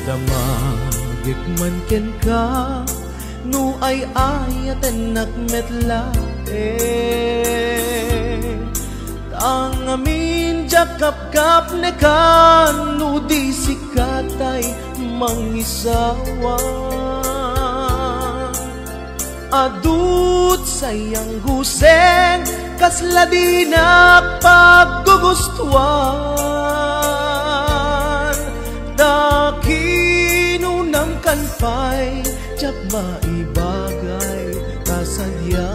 Damagit man ken ka no ay ayaten nakmetla ang amin jakap-kap ne kan no di sikatay mangisawa adut sayang guseng kasla di paggugustuhan dakinunam kanpay jak maibagay kasadya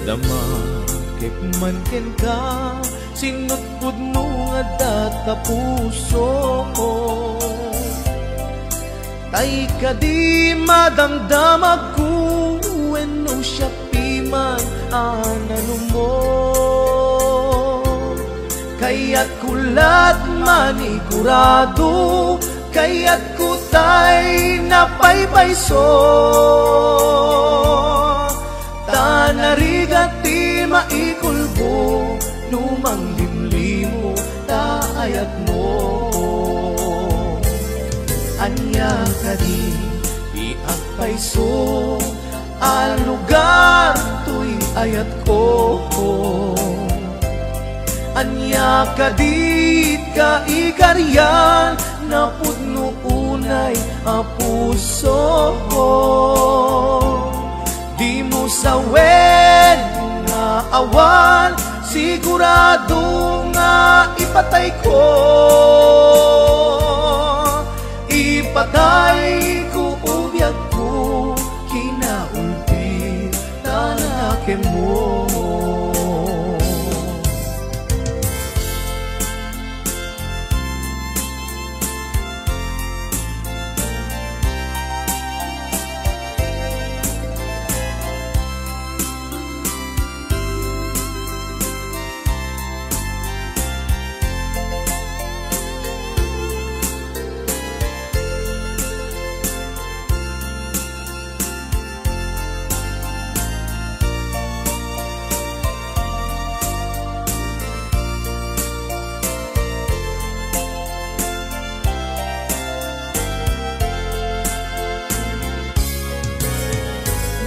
damakik man ken ka sinutpud no nga data puso tay ka di madamdamag ko wenno siya piman anano mo kaya't kulat manigurado kaya't kutay napaypayso tanarigat di maikulbo lumang limlimo taayat mo anya ka di agpayso al lugar tuy ayat ko anya ka di ka ikaryan na pudno unay a puso di mo sawen nga awan sigurado nga ipatay ko ipatay ko ubiyag ko kinaulti tanake mo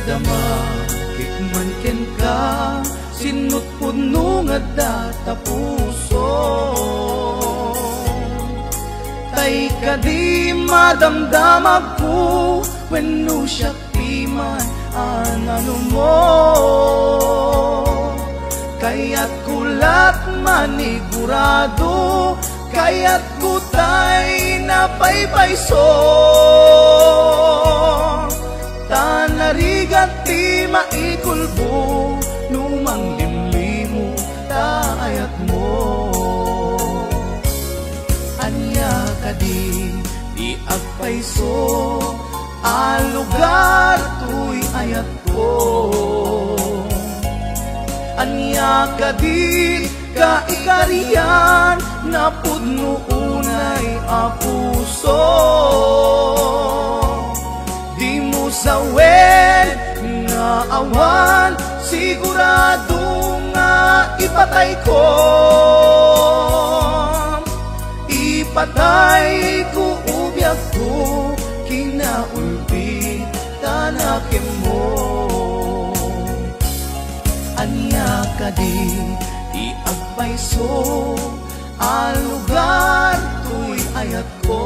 damakik man ken ka sinutpud no nga data puso tay ka di madamdamag ko wenno siya piman anano mo kaya't kulat manigurado kaya't kutay napaypayso tanarigat di maikulbo lumang limlimo taayat mo anya ka di agpayso al lugar tuy ayat ko anya ka di ka ikariyan na pudno unay a puso di mo sawen nga awan sigurado nga ipatay ko ipatay ko ubiyag ko kinaulpi tanake mo anya ka di agpayso al lugar tuy ayat ko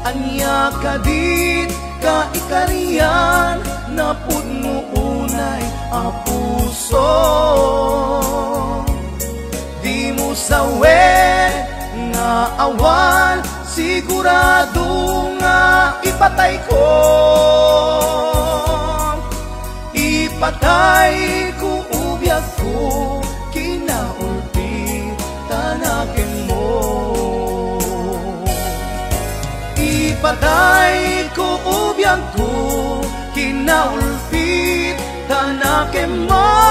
anya ka di ka ikariyan na pudno unay a puso di mo sawen nga awan sigurado nga ipatay ko ipatay ko ubiyag ko kinaulti tanake mo ipatay ko ubiyag ko kinaulti tanake mo